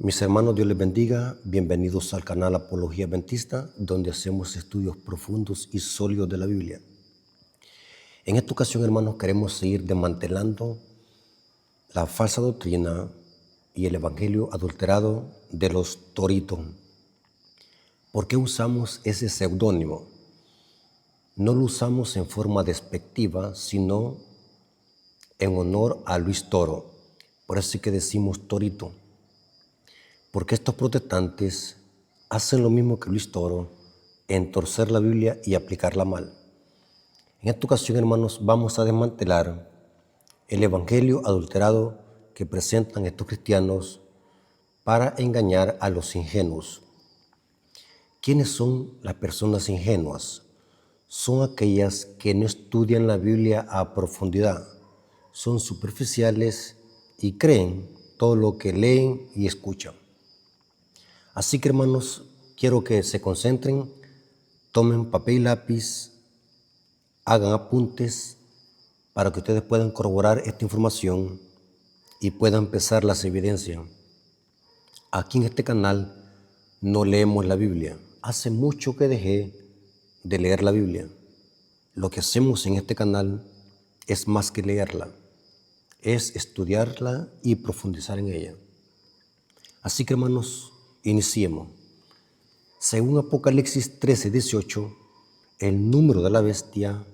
Mis hermanos, Dios les bendiga. Bienvenidos al canal Apología Adventista, donde hacemos estudios profundos y sólidos de la Biblia. En esta ocasión, hermanos, queremos seguir desmantelando la falsa doctrina y el evangelio adulterado de los toritos. ¿Por qué usamos ese seudónimo? No lo usamos en forma despectiva, sino en honor a Luis Toro. Por eso es que decimos torito. Porque estos protestantes hacen lo mismo que Luis Toro en torcer la Biblia y aplicarla mal. En esta ocasión, hermanos, vamos a desmantelar el evangelio adulterado que presentan estos cristianos para engañar a los ingenuos. ¿Quiénes son las personas ingenuas? Son aquellas que no estudian la Biblia a profundidad, son superficiales y creen todo lo que leen y escuchan. Así que, hermanos, quiero que se concentren, tomen papel y lápiz, hagan apuntes para que ustedes puedan corroborar esta información y puedan pesar las evidencias. Aquí en este canal no leemos la Biblia. Hace mucho que dejé de leer la Biblia. Lo que hacemos en este canal es más que leerla, es estudiarla y profundizar en ella. Así que, hermanos, iniciemos. Según Apocalipsis 13:18, el número de la bestia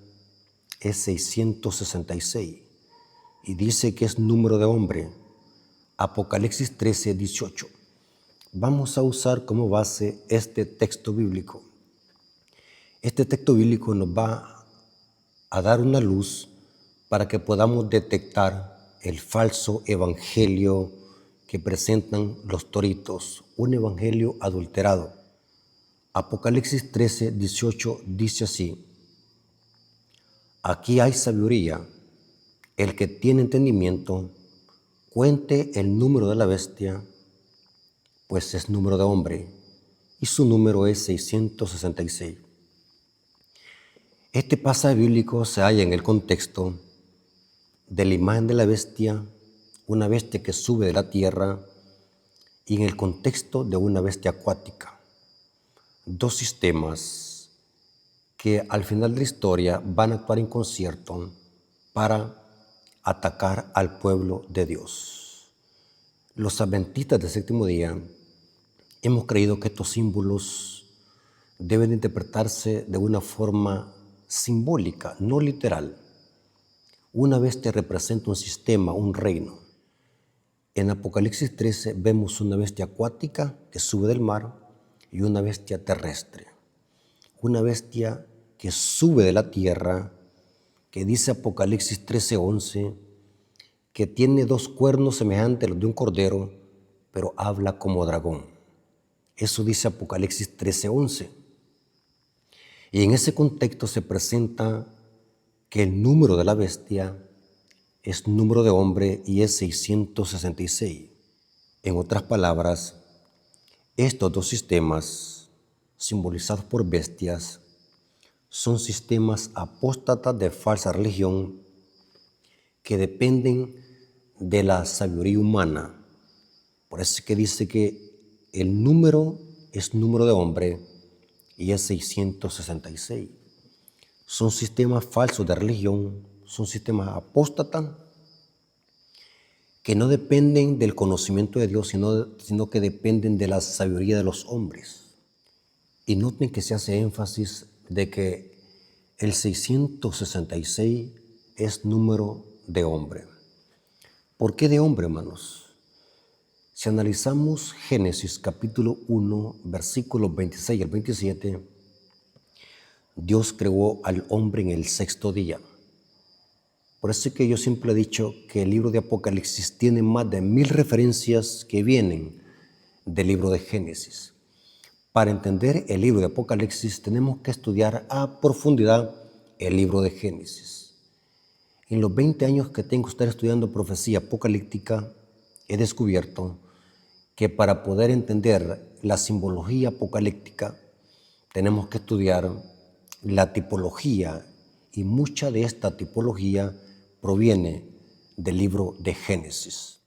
es 666 y dice que es número de hombre. Apocalipsis 13:18. Vamos a usar como base este texto bíblico. Este texto bíblico nos va a dar una luz para que podamos detectar el falso evangelio que presentan los toritos, un evangelio adulterado. Apocalipsis 13:18 dice así: aquí hay sabiduría, el que tiene entendimiento, cuente el número de la bestia, pues es número de hombre, y su número es 666. Este pasaje bíblico se halla en el contexto de la imagen de la bestia, una bestia que sube de la tierra, y en el contexto de una bestia acuática. Dos sistemas que al final de la historia van a actuar en concierto para atacar al pueblo de Dios. Los adventistas del séptimo día hemos creído que estos símbolos deben interpretarse de una forma simbólica, no literal. Una bestia representa un sistema, un reino. En Apocalipsis 13 vemos una bestia acuática que sube del mar y una bestia terrestre. Una bestia que sube de la tierra, que dice Apocalipsis 13:11, que tiene dos cuernos semejantes a los de un cordero, pero habla como dragón. Eso dice Apocalipsis 13:11. Y en ese contexto se presenta que el número de la bestia es número de hombre y es 666. En otras palabras, estos dos sistemas, simbolizados por bestias, son sistemas apóstatas de falsa religión que dependen de la sabiduría humana. Por eso es que dice que el número es número de hombre y es 666. Son sistemas falsos de religión, son sistemas apóstatas que no dependen del conocimiento de Dios, sino que dependen de la sabiduría de los hombres. Y noten que se hace énfasis de que el 666 es número de hombre. ¿Por qué de hombre, hermanos? Si analizamos Génesis capítulo 1, versículos 26 al 27, Dios creó al hombre en el sexto día. Por eso es que yo siempre he dicho que el libro de Apocalipsis tiene más de 1000 referencias que vienen del libro de Génesis. Para entender el libro de Apocalipsis tenemos que estudiar a profundidad el libro de Génesis. En los 20 años que tengo estar estudiando profecía apocalíptica, he descubierto que para poder entender la simbología apocalíptica tenemos que estudiar la tipología, y mucha de esta tipología proviene del libro de Génesis.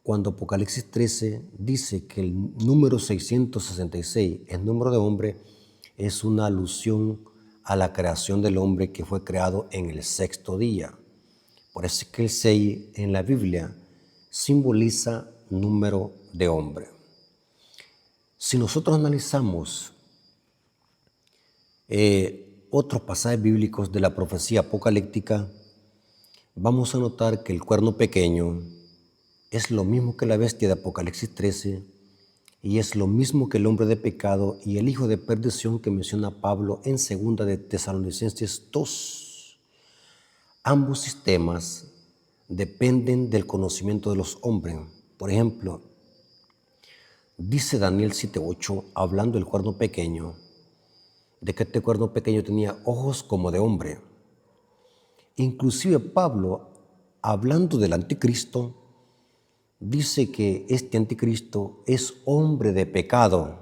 Cuando Apocalipsis 13 dice que el número 666 es número de hombre, es una alusión a la creación del hombre que fue creado en el sexto día. Por eso es que el 6 en la Biblia simboliza número de hombre. Si nosotros analizamos otros pasajes bíblicos de la profecía apocalíptica, vamos a notar que el cuerno pequeño es lo mismo que la bestia de Apocalipsis 13 y es lo mismo que el hombre de pecado y el hijo de perdición que menciona Pablo en 2 de Tesalonicenses 2. Ambos sistemas dependen del conocimiento de los hombres. Por ejemplo, dice Daniel 7:8, hablando del cuerno pequeño, de que este cuerno pequeño tenía ojos como de hombre. Inclusive Pablo, hablando del anticristo, dice que este anticristo es hombre de pecado.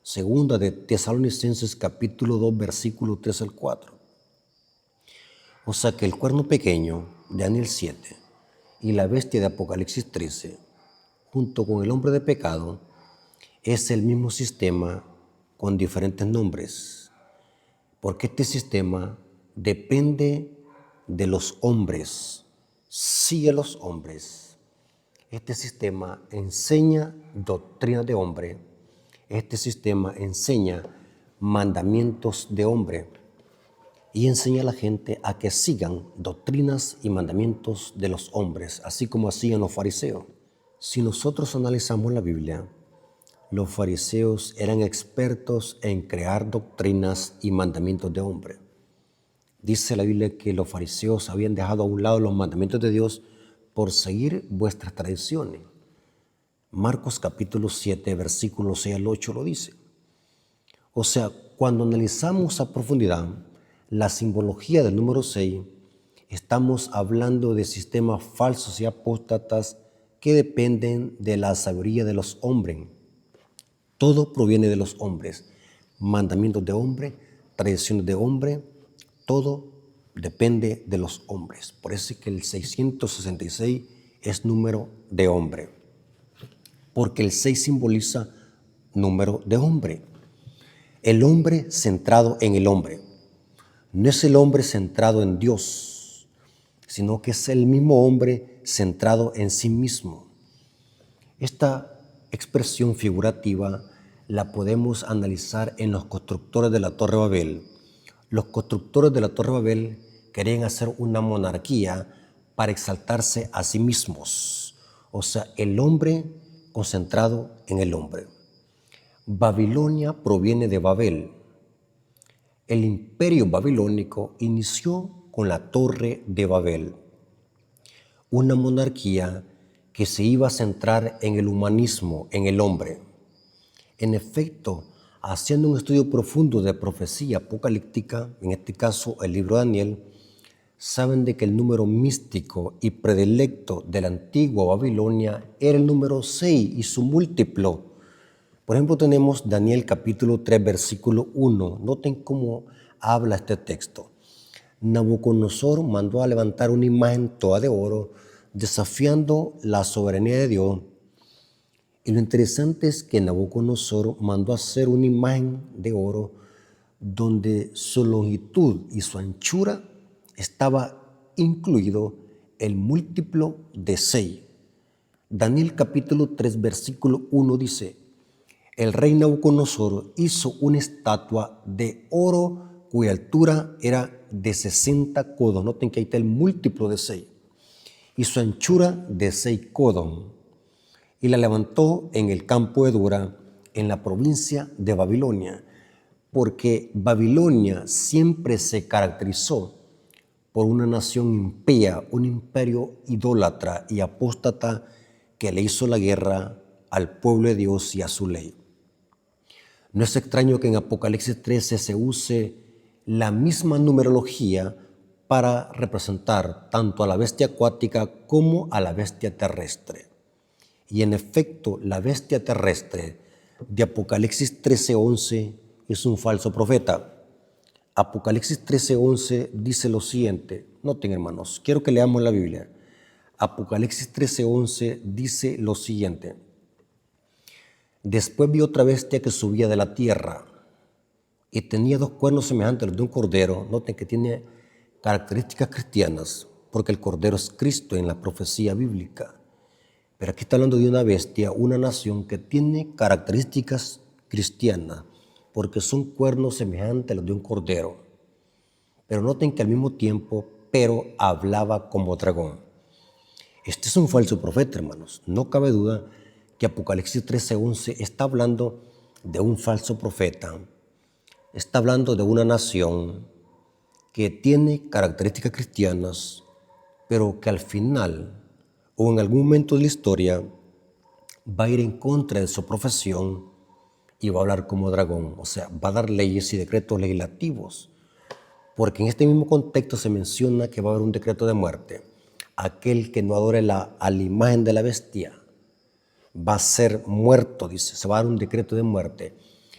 2 de Tesalonicenses capítulo 2, versículo 3 al 4. O sea que el cuerno pequeño de Daniel 7 y la bestia de Apocalipsis 13, junto con el hombre de pecado, es el mismo sistema con diferentes nombres, porque este sistema depende de los hombres, sigue a los hombres. Este sistema enseña doctrina de hombre, este sistema enseña mandamientos de hombre y enseña a la gente a que sigan doctrinas y mandamientos de los hombres, así como hacían los fariseos. Si nosotros analizamos la Biblia, los fariseos eran expertos en crear doctrinas y mandamientos de hombre. Dice la Biblia que los fariseos habían dejado a un lado los mandamientos de Dios por seguir vuestras tradiciones. Marcos capítulo 7, versículos 6 al 8 lo dice. O sea, cuando analizamos a profundidad la simbología del número 6, estamos hablando de sistemas falsos y apóstatas que dependen de la sabiduría de los hombres. Todo proviene de los hombres, mandamientos de hombre, tradiciones de hombre, todo depende de los hombres. Por eso es que el 666 es número de hombre, porque el 6 simboliza número de hombre. El hombre centrado en el hombre. No es el hombre centrado en Dios, sino que es el mismo hombre centrado en sí mismo. Esta expresión figurativa la podemos analizar en los constructores de la Torre Babel. Los constructores de la Torre Babel querían hacer una monarquía para exaltarse a sí mismos. O sea, el hombre concentrado en el hombre. Babilonia proviene de Babel. El imperio babilónico inició con la Torre de Babel, una monarquía que se iba a centrar en el humanismo, en el hombre. En efecto, haciendo un estudio profundo de profecía apocalíptica, en este caso el libro de Daniel, saben de que el número místico y predilecto de la antigua Babilonia era el número 6 y su múltiplo. Por ejemplo, tenemos Daniel capítulo 3, versículo 1. Noten cómo habla este texto. Nabucodonosor mandó a levantar una imagen toda de oro, desafiando la soberanía de Dios. Y lo interesante es que Nabucodonosor mandó a hacer una imagen de oro donde su longitud y su anchura estaba incluido el múltiplo de 6. Daniel capítulo 3, versículo 1 dice: el rey Nabucodonosor hizo una estatua de oro cuya altura era de 60 codos. Noten que ahí está el múltiplo de 6. Y su anchura de 6 codos. Y la levantó en el campo de Dura, en la provincia de Babilonia, porque Babilonia siempre se caracterizó por una nación impía, un imperio idólatra y apóstata que le hizo la guerra al pueblo de Dios y a su ley. No es extraño que en Apocalipsis 13 se use la misma numerología para representar tanto a la bestia acuática como a la bestia terrestre. Y en efecto, la bestia terrestre de Apocalipsis 13:11 es un falso profeta. Apocalipsis 13:11 dice lo siguiente. Noten, hermanos, quiero que leamos la Biblia. Apocalipsis 13:11 dice lo siguiente. Después vi otra bestia que subía de la tierra y tenía 2 cuernos semejantes a los de un cordero. Noten que tiene características cristianas, porque el cordero es Cristo en la profecía bíblica. Pero aquí está hablando de una bestia, una nación que tiene características cristianas, porque son cuernos semejantes a los de un cordero. Pero noten que al mismo tiempo, pero hablaba como dragón. Este es un falso profeta, hermanos. No cabe duda que Apocalipsis 13:11 está hablando de un falso profeta. Está hablando de una nación que tiene características cristianas, pero que al final o en algún momento de la historia va a ir en contra de su profesión y va a hablar como dragón. O sea, va a dar leyes y decretos legislativos. Porque en este mismo contexto se menciona que va a haber un decreto de muerte. Aquel que no adore a la imagen de la bestia va a ser muerto, dice, se va a dar un decreto de muerte.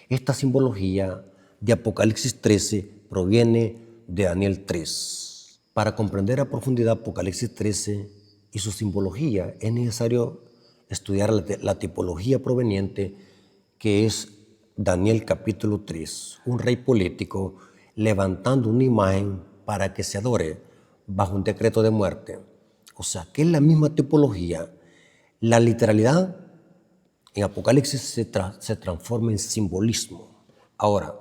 Esta simbología de Apocalipsis 13 proviene de Daniel 3. Para comprender a profundidad Apocalipsis 13 y su simbología es necesario estudiar la tipología proveniente que es Daniel capítulo 3, un rey político levantando una imagen para que se adore bajo un decreto de muerte. O sea, que es la misma tipología. La literalidad en Apocalipsis se transforma en simbolismo. Ahora,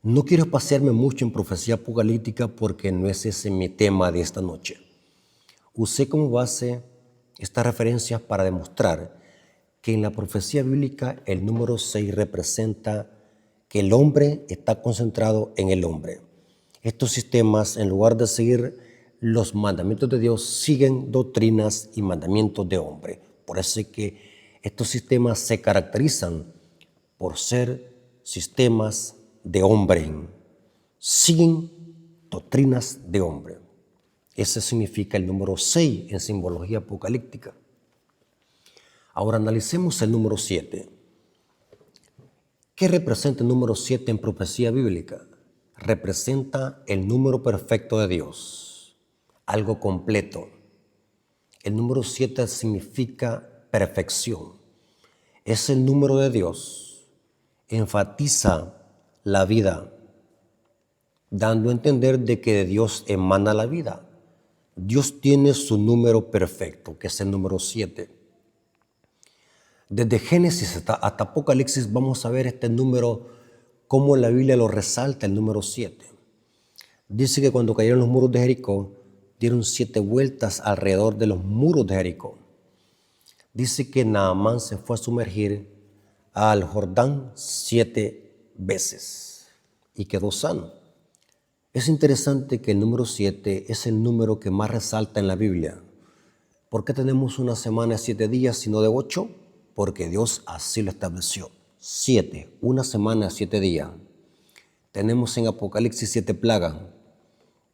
no quiero pasearme mucho en profecía apocalíptica porque no es ese mi tema de esta noche. Usé como base estas referencias para demostrar que en la profecía bíblica el número 6 representa que el hombre está concentrado en el hombre. Estos sistemas, en lugar de seguir los mandamientos de Dios, siguen doctrinas y mandamientos de hombre. Por eso es que estos sistemas se caracterizan por ser sistemas de hombre. Siguen doctrinas de hombre. Ese significa el número 6 en simbología apocalíptica. Ahora analicemos el número 7. ¿Qué representa el número 7 en profecía bíblica? Representa el número perfecto de Dios, algo completo. El número 7 significa perfección. Es el número de Dios. Enfatiza la vida, dando a entender de que de Dios emana la vida. Dios tiene su número perfecto, que es el número 7. Desde Génesis hasta Apocalipsis vamos a ver este número, cómo la Biblia lo resalta, el número 7. Dice que cuando cayeron los muros de Jericó, dieron 7 vueltas alrededor de los muros de Jericó. Dice que Naamán se fue a sumergir al Jordán 7 veces y quedó sano. Es interesante que el número 7 es el número que más resalta en la Biblia. ¿Por qué tenemos una semana de 7 días sino de 8? Porque Dios así lo estableció. 7, una semana de 7 días. Tenemos en Apocalipsis 7 plagas,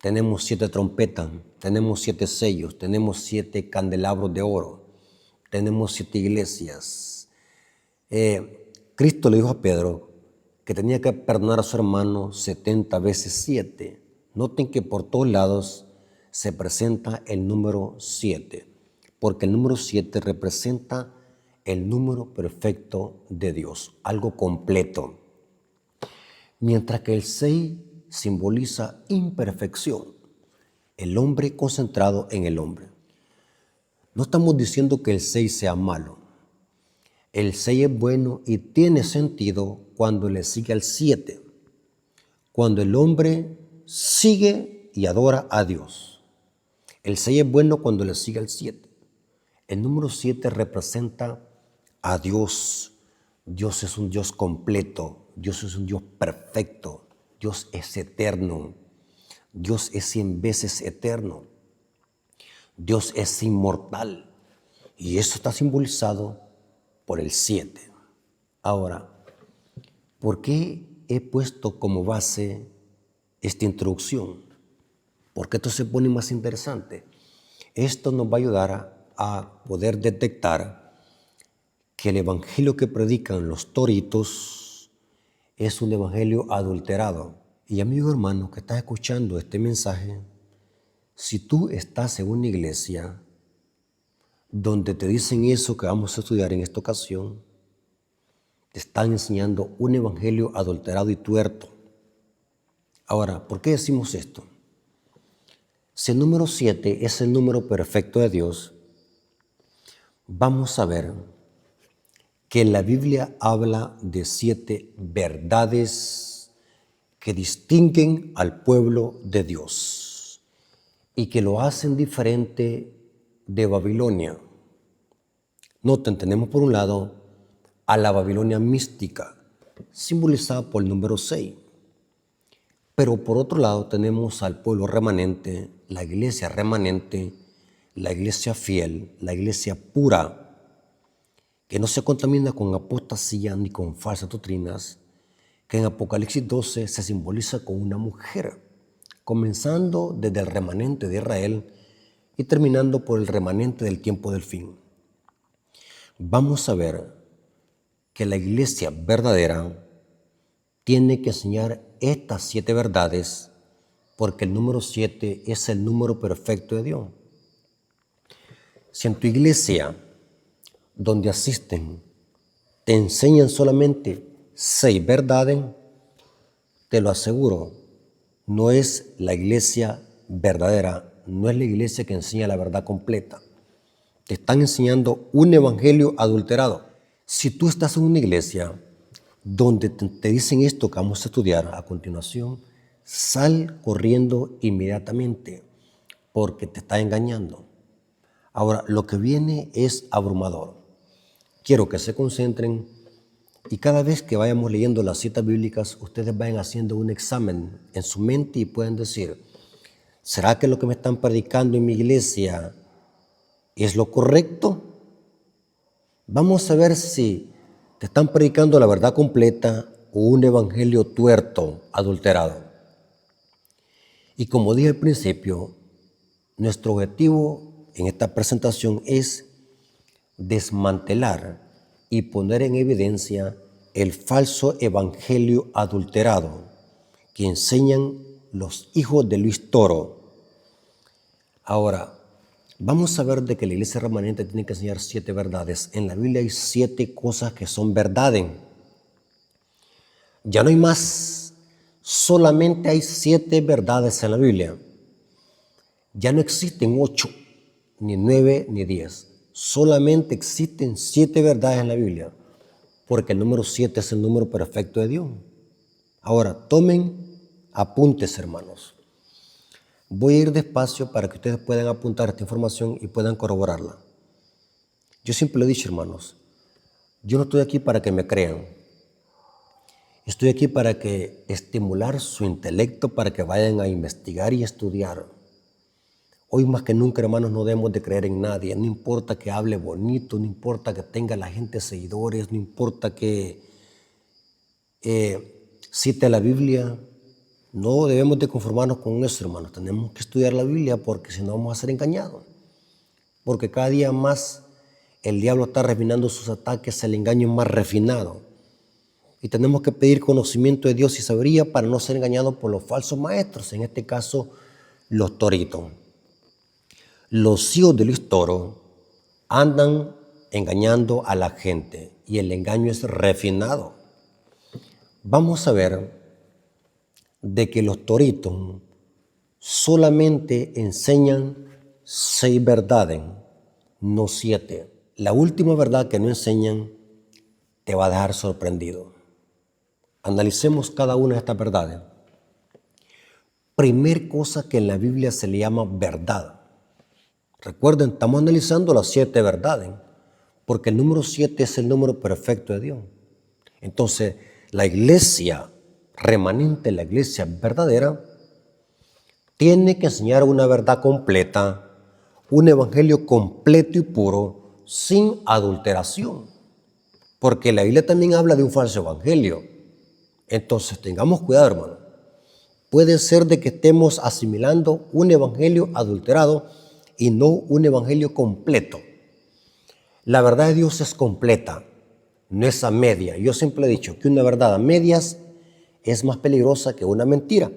tenemos 7 trompetas, tenemos 7 sellos, tenemos 7 candelabros de oro, tenemos 7 iglesias. Cristo le dijo a Pedro que tenía que perdonar a su hermano 70 veces 7. Noten que por todos lados se presenta el número 7, porque el número 7 representa el número perfecto de Dios, algo completo. Mientras que el 6 simboliza imperfección, el hombre concentrado en el hombre. No estamos diciendo que el 6 sea malo. El 6 es bueno y tiene sentido cuando le sigue al 7, cuando el hombre sigue y adora a Dios. El 6 es bueno cuando le sigue al 7. El número 7 representa a Dios. Dios es un Dios completo, Dios es un Dios perfecto, Dios es eterno, Dios es 100 veces eterno, Dios es inmortal y eso está simbolizado por el 7. Ahora, ¿por qué he puesto como base esta introducción? Porque esto se pone más interesante. Esto nos va a ayudar a poder detectar que el evangelio que predican los toritos es un evangelio adulterado. Y amigo hermano que estás escuchando este mensaje, Si tú estás en una iglesia donde te dicen eso que vamos a estudiar en esta ocasión, te están enseñando un evangelio adulterado y tuerto. Ahora, ¿por qué decimos esto? Si el número 7 es el número perfecto de Dios, vamos a ver que la Biblia habla de 7 verdades que distinguen al pueblo de Dios y que lo hacen diferente de Babilonia. Noten, tenemos por un lado a la Babilonia mística, simbolizada por el número 6. Pero por otro lado tenemos al pueblo remanente, la iglesia remanente, la iglesia fiel, la iglesia pura, que no se contamina con apostasía ni con falsas doctrinas, que en Apocalipsis 12 se simboliza con una mujer, comenzando desde el remanente de Israel y terminando por el remanente del tiempo del fin. Vamos a ver que la iglesia verdadera tiene que enseñar estas 7 verdades porque el número 7 es el número perfecto de Dios. Si en tu iglesia donde asisten te enseñan solamente 6 verdades, te lo aseguro, no es la iglesia verdadera, no es la iglesia que enseña la verdad completa. Te están enseñando un evangelio adulterado. Si tú estás en una iglesia donde te dicen esto que vamos a estudiar a continuación, sal corriendo inmediatamente porque te está engañando. Ahora, lo que viene es abrumador. Quiero que se concentren y cada vez que vayamos leyendo las citas bíblicas, ustedes vayan haciendo un examen en su mente y pueden decir, ¿será que lo que me están predicando en mi iglesia es lo correcto? Vamos a ver si te están predicando la verdad completa o un evangelio tuerto, adulterado. Y como dije al principio, nuestro objetivo en esta presentación es desmantelar y poner en evidencia el falso evangelio adulterado que enseñan los hijos de Luis Toro. Ahora, vamos a ver de que la iglesia remanente tiene que enseñar 7 verdades. En la Biblia hay 7 cosas que son verdades. Ya no hay más, solamente hay 7 verdades en la Biblia. Ya no existen 8, ni 9, ni 10. Solamente existen 7 verdades en la Biblia, porque el número 7 es el número perfecto de Dios. Ahora, tomen apuntes, hermanos. Voy a ir despacio para que ustedes puedan apuntar esta información y puedan corroborarla. Yo siempre lo he dicho, hermanos, yo no estoy aquí para que me crean. Estoy aquí para que estimular su intelecto para que vayan a investigar y estudiar. Hoy más que nunca, hermanos, no debemos de creer en nadie. No importa que hable bonito, no importa que tenga la gente seguidores, no importa que cite la Biblia. No debemos de conformarnos con eso, hermanos. Tenemos que estudiar la Biblia porque si no vamos a ser engañados. Porque cada día más el diablo está refinando sus ataques, el engaño es más refinado. Y tenemos que pedir conocimiento de Dios y sabiduría para no ser engañados por los falsos maestros, en este caso los toritos. Los hijos de Luis Toro andan engañando a la gente y el engaño es refinado. Vamos a ver de que los toritos solamente enseñan 6 verdades, no 7. La última verdad que no enseñan te va a dejar sorprendido. Analicemos cada una de estas verdades. Primer cosa que en la Biblia se le llama verdad. Recuerden, estamos analizando las 7 verdades, porque el número 7 es el número perfecto de Dios. Entonces, la iglesia remanente, la iglesia verdadera, tiene que enseñar una verdad completa, un evangelio completo y puro, sin adulteración. Porque la Biblia también habla de un falso evangelio. Entonces, tengamos cuidado, hermano. Puede ser de que estemos asimilando un evangelio adulterado y no un evangelio completo. La verdad de Dios es completa, no es a media. Yo siempre he dicho que una verdad a medias es más peligrosa que una mentira.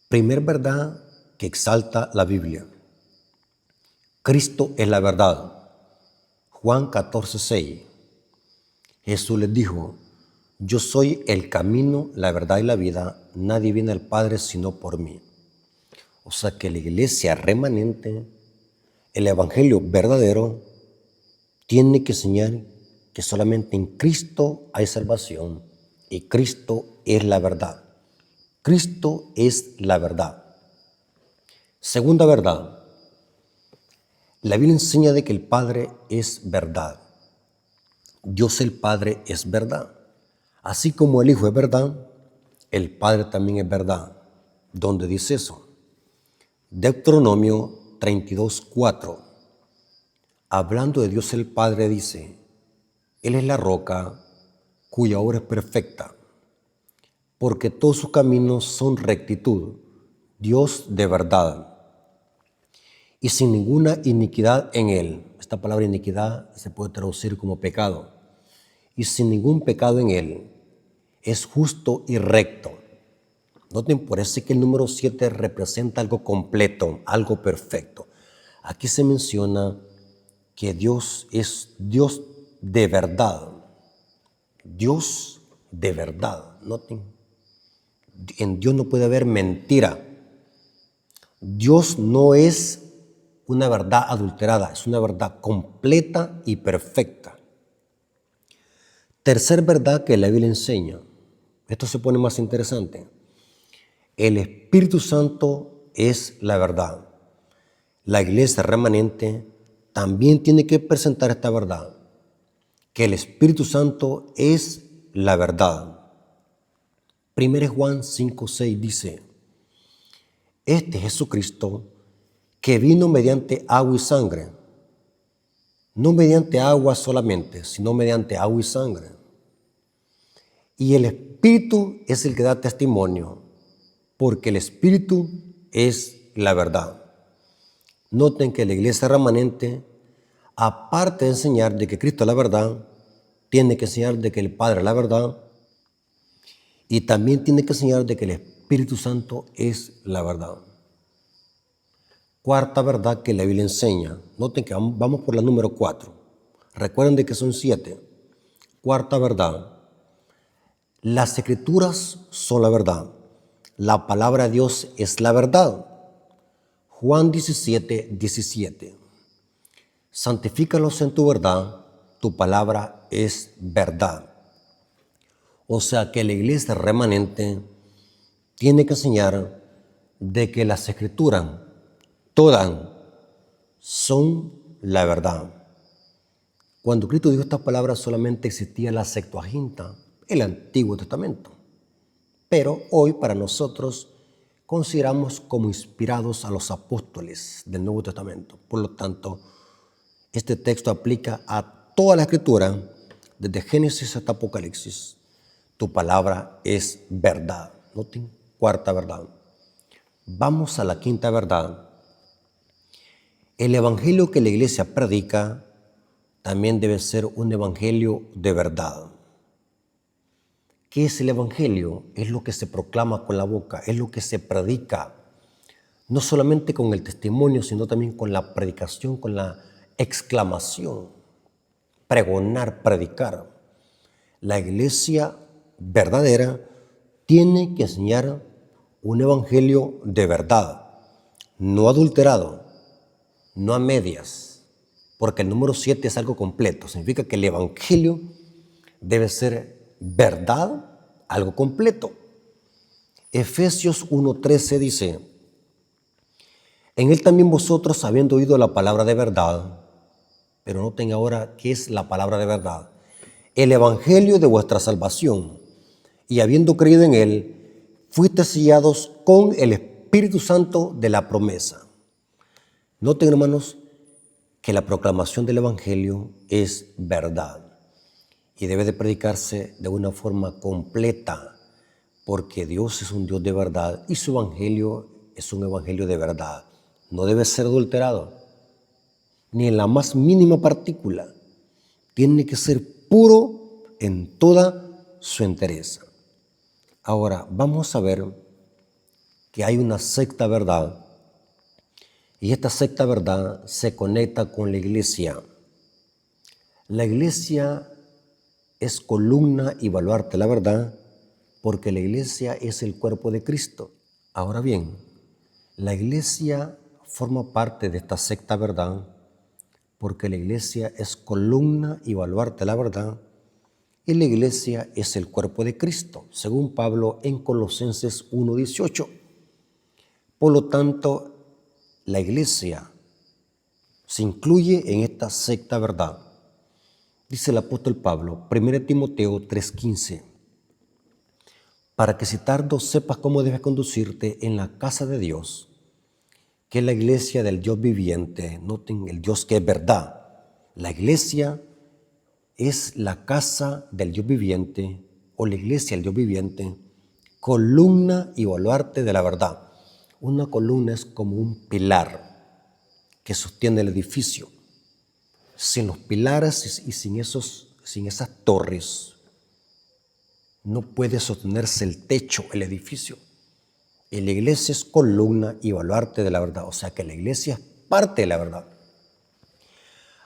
Primer verdad que exalta la Biblia. Cristo es la verdad. Juan 14:6. Jesús les dijo: yo soy el camino, la verdad y la vida. Nadie viene al Padre sino por mí. O sea que la iglesia remanente, el evangelio verdadero, tiene que enseñar que solamente en Cristo hay salvación y Cristo es la verdad. Cristo es la verdad. Segunda verdad. La Biblia enseña de que el Padre es verdad. Dios el Padre es verdad. Así como el Hijo es verdad, el Padre también es verdad. ¿Dónde dice eso? Deuteronomio 32:4. Hablando de Dios el Padre dice: Él es la roca cuya obra es perfecta, porque todos sus caminos son rectitud, Dios de verdad, y sin ninguna iniquidad en Él. Esta palabra iniquidad se puede traducir como pecado. Y sin ningún pecado en Él. Es justo y recto. Noten, por eso que el número 7 representa algo completo, algo perfecto. Aquí se menciona que Dios es Dios de verdad. Dios de verdad. Noten, en Dios no puede haber mentira. Dios no es una verdad adulterada, es una verdad completa y perfecta. Tercer verdad que la Biblia enseña. Esto se pone más interesante. El Espíritu Santo es la verdad. La iglesia remanente también tiene que presentar esta verdad, que el Espíritu Santo es la verdad. 1 Juan 5:6 dice: este Jesucristo que vino mediante agua y sangre, no mediante agua solamente, sino mediante agua y sangre. Y el Espíritu es el que da testimonio, porque el Espíritu es la verdad. Noten que la iglesia remanente, aparte de enseñar de que Cristo es la verdad, tiene que enseñar de que el Padre es la verdad y también tiene que enseñar de que el Espíritu Santo es la verdad. Cuarta verdad que la Biblia enseña. Noten que vamos por la número 4. Recuerden de que son 7. Cuarta verdad. Las Escrituras son la verdad. La palabra de Dios es la verdad. Juan 17:17. Santifícalos en tu verdad, tu palabra es verdad. O sea que la iglesia remanente tiene que enseñar de que las Escrituras, todas, son la verdad. Cuando Cristo dijo estas palabras solamente existía la Septuaginta, el Antiguo Testamento. Pero hoy para nosotros consideramos como inspirados a los apóstoles del Nuevo Testamento. Por lo tanto, este texto aplica a toda la Escritura, desde Génesis hasta Apocalipsis. Tu palabra es verdad. Noten, cuarta verdad. Vamos a la quinta verdad. El evangelio que la iglesia predica también debe ser un evangelio de verdad. ¿Qué es el evangelio? Es lo que se proclama con la boca, es lo que se predica, no solamente con el testimonio, sino también con la predicación, con la exclamación, pregonar, predicar. La iglesia verdadera tiene que enseñar un evangelio de verdad, no adulterado, no a medias, porque el número 7 es algo completo. Significa que el evangelio debe ser verdad, algo completo. Efesios 1:13 dice: en él también vosotros, habiendo oído la palabra de verdad, pero noten ahora qué es la palabra de verdad, el evangelio de vuestra salvación, y habiendo creído en él, fuisteis sellados con el Espíritu Santo de la promesa. Noten, hermanos, que la proclamación del evangelio es verdad y debe de predicarse de una forma completa, porque Dios es un Dios de verdad y su evangelio es un evangelio de verdad. No debe ser adulterado, ni en la más mínima partícula. Tiene que ser puro en toda su entereza. Ahora, vamos a ver que hay una sexta verdad Y esta sexta verdad se conecta con la iglesia. La iglesia es columna y baluarte de la verdad porque la iglesia es el cuerpo de Cristo. Ahora bien, la iglesia forma parte de esta sexta verdad porque la iglesia es columna y baluarte de la verdad y la iglesia es el cuerpo de Cristo, según Pablo en Colosenses 1:18. Por lo tanto, la iglesia se incluye en esta sexta verdad. Dice el apóstol Pablo, 1 Timoteo 3:15, para que si tardo sepas cómo debes conducirte en la casa de Dios, que es la iglesia del Dios viviente. Noten el Dios que es verdad. La iglesia es la casa del Dios viviente o la iglesia del Dios viviente, columna y baluarte de la verdad. Una columna es como un pilar que sostiene el edificio. Sin los pilares y sin esas torres, no puede sostenerse el techo, el edificio. Y la iglesia es columna y baluarte de la verdad. O sea que la iglesia es parte de la verdad.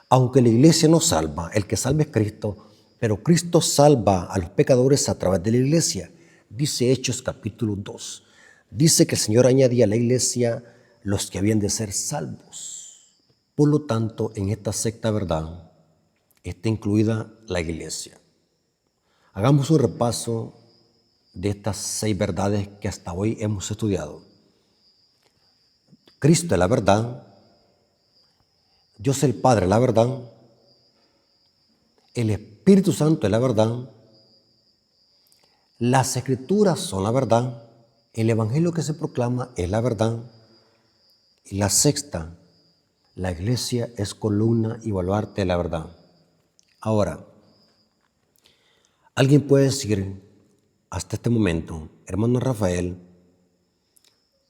Aunque la iglesia no salva, el que salva es Cristo, pero Cristo salva a los pecadores a través de la iglesia. Dice Hechos capítulo 2. Dice que el Señor añadía a la iglesia los que habían de ser salvos. Por lo tanto, en esta sexta verdad está incluida la iglesia. Hagamos un repaso de estas 6 verdades que hasta hoy hemos estudiado. Cristo es la verdad, Dios el Padre es la verdad, el Espíritu Santo es la verdad, las Escrituras son la verdad, el Evangelio que se proclama es la verdad, y la sexta, la iglesia es columna y baluarte de la verdad. Ahora, alguien puede decir hasta este momento, hermano Rafael,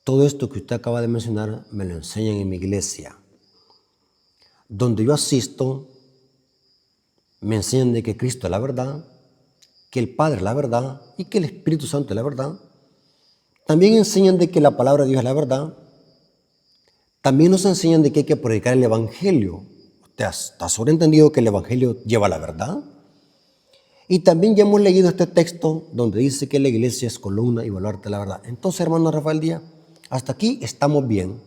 todo esto que usted acaba de mencionar me lo enseñan en mi iglesia. Donde yo asisto, me enseñan de que Cristo es la verdad, que el Padre es la verdad y que el Espíritu Santo es la verdad. También enseñan de que la palabra de Dios es la verdad. También nos enseñan de que hay que predicar el Evangelio. ¿Usted está sobreentendido que el Evangelio lleva la verdad? Y también ya hemos leído este texto donde dice que la iglesia es columna y baluarte de la verdad. Entonces, hermano Rafael Díaz, hasta aquí estamos bien.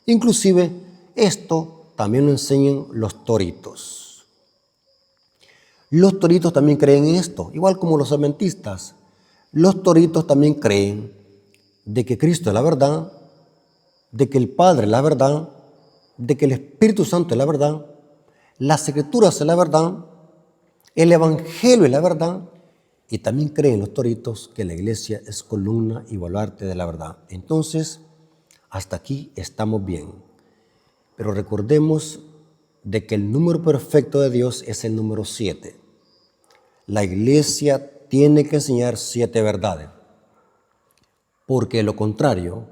Inclusive, esto también lo enseñan los toritos. Los toritos también creen en esto, igual como los adventistas. Los toritos también creen de que Cristo es la verdad, de que el Padre es la verdad, de que el Espíritu Santo es la verdad, las Escrituras es la verdad, el Evangelio es la verdad, y también creen los toritos que la iglesia es columna y baluarte de la verdad. Entonces, hasta aquí estamos bien. Pero recordemos de que el número perfecto de Dios es el número 7. La iglesia tiene que enseñar 7 verdades, porque de lo contrario,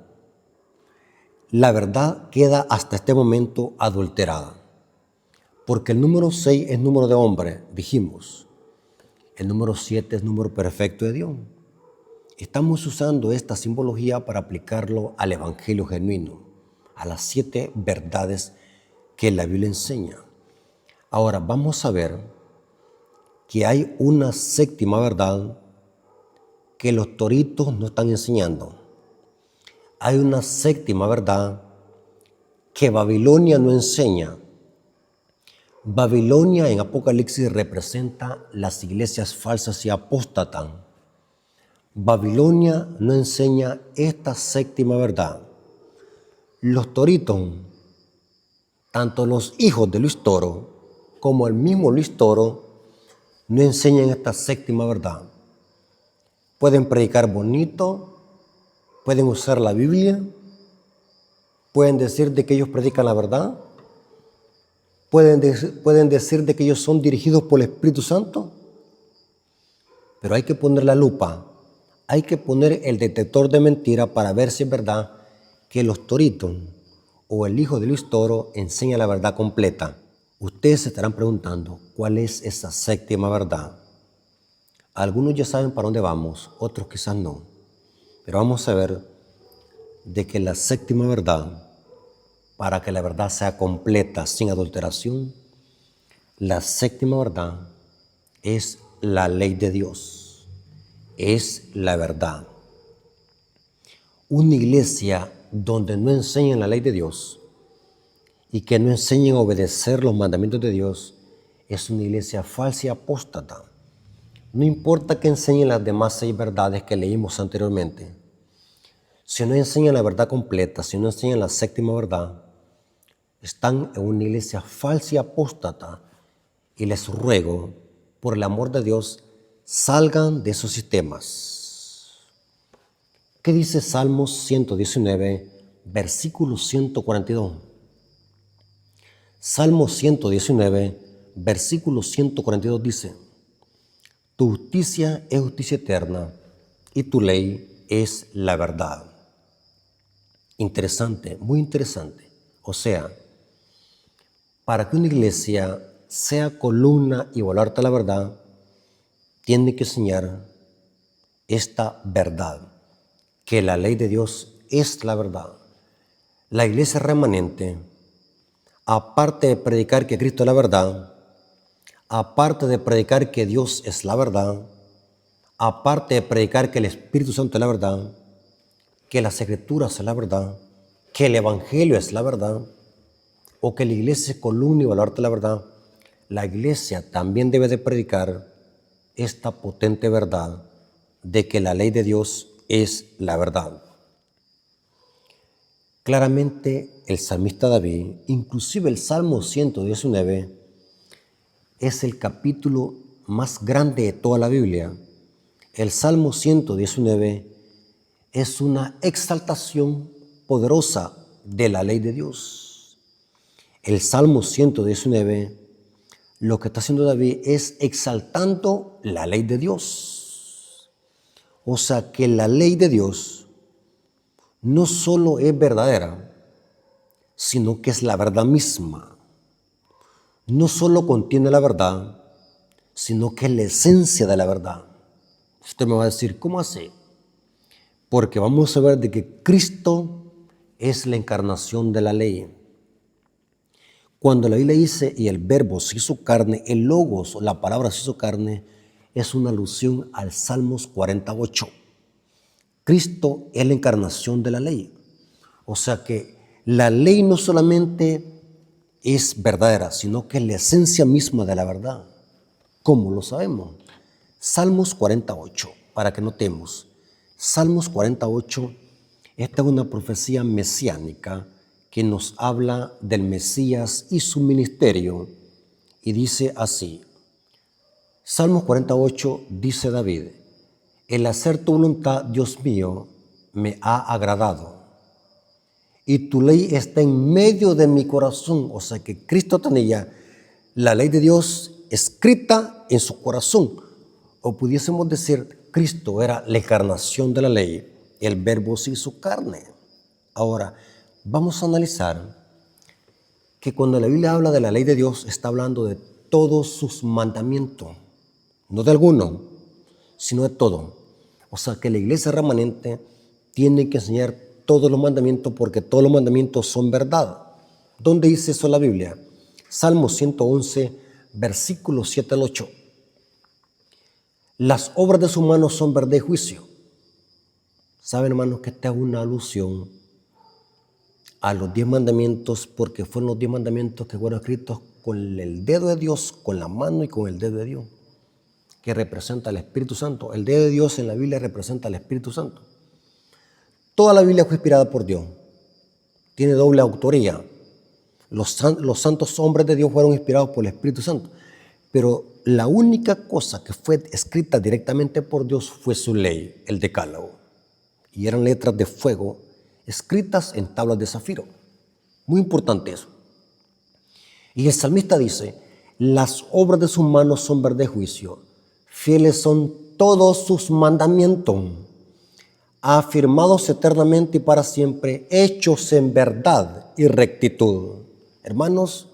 la verdad queda hasta este momento adulterada. Porque el número 6 es número de hombre, dijimos. El número 7 es número perfecto de Dios. Estamos usando esta simbología para aplicarlo al Evangelio genuino, a las 7 verdades que la Biblia enseña. Ahora vamos a ver que hay una séptima verdad que los toritos no están enseñando. Hay una séptima verdad que Babilonia no enseña. Babilonia en Apocalipsis representa las iglesias falsas y apóstatas. Babilonia no enseña esta séptima verdad. Los toritos, tanto los hijos de Luis Toro como el mismo Luis Toro, no enseñan esta séptima verdad. Pueden predicar bonito, pueden usar la Biblia, pueden decir de que ellos predican la verdad, pueden decir de que ellos son dirigidos por el Espíritu Santo, pero hay que poner la lupa, hay que poner el detector de mentira para ver si es verdad que los toritos o el hijo de Luis Toro enseña la verdad completa. Ustedes se estarán preguntando, ¿cuál es esa séptima verdad? Algunos ya saben para dónde vamos, otros quizás no. Pero vamos a ver de que la séptima verdad para que la verdad sea completa, sin adulteración, la séptima verdad es la ley de Dios, es la verdad. Una iglesia donde no enseñan la ley de Dios y que no enseñen a obedecer los mandamientos de Dios es una iglesia falsa y apóstata. No importa que enseñen las demás 6 verdades que leímos anteriormente. Si no enseñan la verdad completa, si no enseñan la séptima verdad, están en una iglesia falsa y apóstata. Y les ruego, por el amor de Dios, salgan de esos sistemas. ¿Qué dice Salmos 119, versículo 142? Salmos 119, versículo 142 dice: Tu justicia es justicia eterna y tu ley es la verdad. Interesante, muy interesante. O sea, para que una iglesia sea columna y baluarte de la verdad, tiene que enseñar esta verdad, que la ley de Dios es la verdad. La iglesia remanente, aparte de predicar que Cristo es la verdad, aparte de predicar que Dios es la verdad, aparte de predicar que el Espíritu Santo es la verdad, que las Escrituras es la verdad, que el Evangelio es la verdad, o que la iglesia es columna y baluarte de la verdad, la iglesia también debe de predicar esta potente verdad de que la ley de Dios es la verdad. Claramente el salmista David, inclusive el Salmo 119, es el capítulo más grande de toda la Biblia. El Salmo 119 es una exaltación poderosa de la ley de Dios. El Salmo 119, lo que está haciendo David es exaltando la ley de Dios. O sea que la ley de Dios no solo es verdadera, sino que es la verdad misma. No solo contiene la verdad, sino que es la esencia de la verdad. Usted me va a decir, ¿cómo así? Porque vamos a ver de que Cristo es la encarnación de la ley. Cuando la Biblia dice, y el verbo se hizo carne, el logos, la palabra se hizo carne, es una alusión al Salmos 48. Cristo es la encarnación de la ley. O sea que la ley no solamente es verdadera, sino que es la esencia misma de la verdad. ¿Cómo lo sabemos? Salmos 48, para que notemos. Salmos 48, esta es una profecía mesiánica que nos habla del Mesías y su ministerio. Y dice así, Salmos 48 dice David: el hacer tu voluntad, Dios mío, me ha agradado, y tu ley está en medio de mi corazón. O sea que Cristo tenía la ley de Dios escrita en su corazón. O pudiésemos decir, Cristo era la encarnación de la ley, el verbo se hizo carne. Ahora, vamos a analizar que cuando la Biblia habla de la ley de Dios, está hablando de todos sus mandamientos, no de alguno, sino de todo. O sea que la iglesia remanente tiene que enseñar todos los mandamientos, porque todos los mandamientos son verdad. ¿Dónde dice eso la Biblia? Salmo 111, versículos 7 al 8. Las obras de sus manos son verdad y juicio. ¿Saben, hermanos, que esta es una alusión a los 10 mandamientos, porque fueron los 10 mandamientos que fueron escritos con el dedo de Dios, con la mano y con el dedo de Dios, que representa al Espíritu Santo? El dedo de Dios en la Biblia representa al Espíritu Santo. Toda la Biblia fue inspirada por Dios. Tiene doble autoría. Los santos hombres de Dios fueron inspirados por el Espíritu Santo. Pero la única cosa que fue escrita directamente por Dios fue su ley, el Decálogo. Y eran letras de fuego escritas en tablas de zafiro. Muy importante eso. Y el salmista dice, las obras de sus manos son verdad y juicio. Fieles son todos sus mandamientos, afirmados eternamente y para siempre, hechos en verdad y rectitud. Hermanos,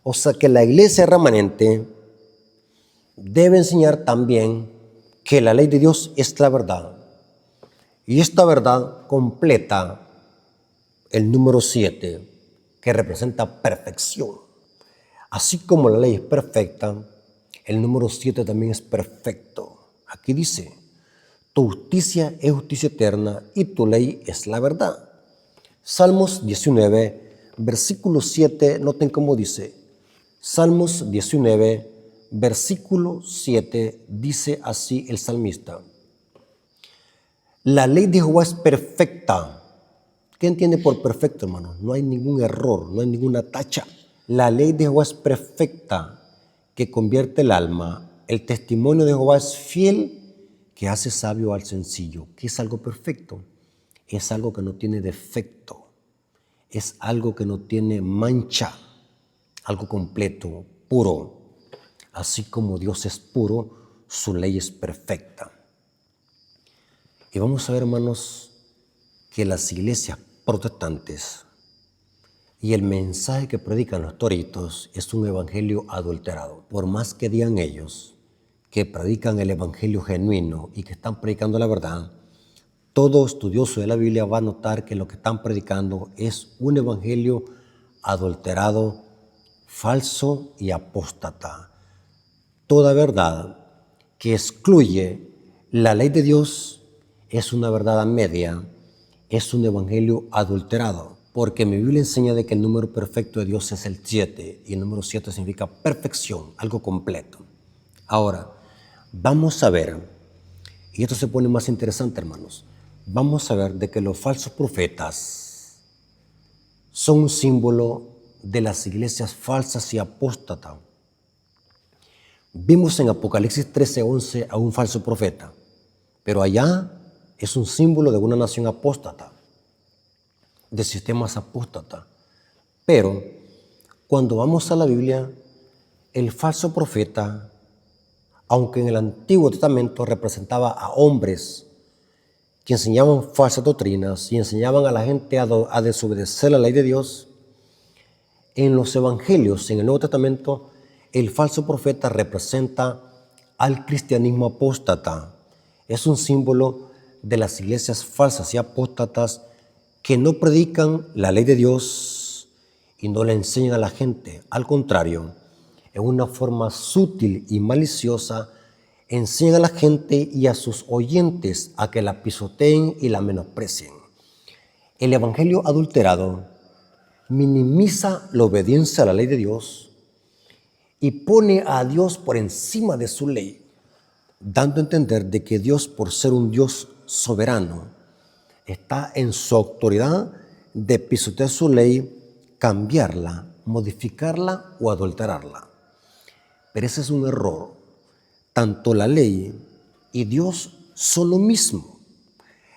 o sea que la iglesia remanente debe enseñar también que la ley de Dios es la verdad. Y esta verdad completa el número 7, que representa perfección. Así como la ley es perfecta, el número 7 también es perfecto. Aquí dice, tu justicia es justicia eterna y tu ley es la verdad. Salmos 19, versículo 7, noten cómo dice. Salmos 19, versículo 7, dice así el salmista. La ley de Jehová es perfecta. ¿Qué entiende por perfecto, hermano? No hay ningún error, no hay ninguna tacha. La ley de Jehová es perfecta, que convierte el alma. El testimonio de Jehová es fiel, que hace sabio al sencillo. ¿Qué es algo perfecto? Es algo que no tiene defecto. Es algo que no tiene mancha. Algo completo, puro. Así como Dios es puro, su ley es perfecta. Y vamos a ver, hermanos, que las iglesias protestantes y el mensaje que predican los toritos es un evangelio adulterado. Por más que digan ellos que predican el evangelio genuino y que están predicando la verdad, todo estudioso de la Biblia va a notar que lo que están predicando es un evangelio adulterado, falso y apóstata. Toda verdad que excluye la ley de Dios es una verdad a media, es un evangelio adulterado, porque mi Biblia enseña de que el número perfecto de Dios es el 7, y el número 7 significa perfección, algo completo. Ahora, vamos a ver, y esto se pone más interesante, hermanos, vamos a ver de que los falsos profetas son un símbolo de las iglesias falsas y apóstatas. Vimos en Apocalipsis 13:11 a un falso profeta, pero allá es un símbolo de una nación apóstata, de sistemas apóstatas. Pero cuando vamos a la Biblia, el falso profeta, aunque en el Antiguo Testamento representaba a hombres que enseñaban falsas doctrinas y enseñaban a la gente a desobedecer la ley de Dios, en los evangelios, en el Nuevo Testamento, el falso profeta representa al cristianismo apóstata. Es un símbolo de las iglesias falsas y apóstatas que no predican la ley de Dios y no le enseñan a la gente. Al contrario, en una forma sutil y maliciosa, enseñan a la gente y a sus oyentes a que la pisoteen y la menosprecien. El evangelio adulterado minimiza la obediencia a la ley de Dios y pone a Dios por encima de su ley, dando a entender de que Dios, por ser un Dios soberano, está en su autoridad de pisotear su ley, cambiarla, modificarla o adulterarla. Pero ese es un error. Tanto la ley y Dios son lo mismo.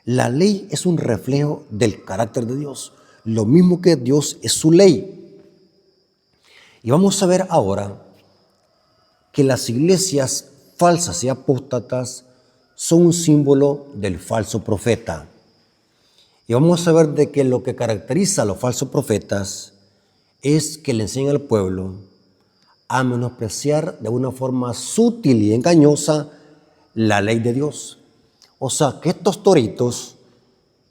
La ley es un reflejo del carácter de Dios. Lo mismo que Dios es su ley. Y vamos a ver ahora que las iglesias falsas y apóstatas son un símbolo del falso profeta. Y vamos a ver de que lo que caracteriza a los falsos profetas es que le enseñan al pueblo a menospreciar de una forma sutil y engañosa la ley de Dios. O sea, que estos toritos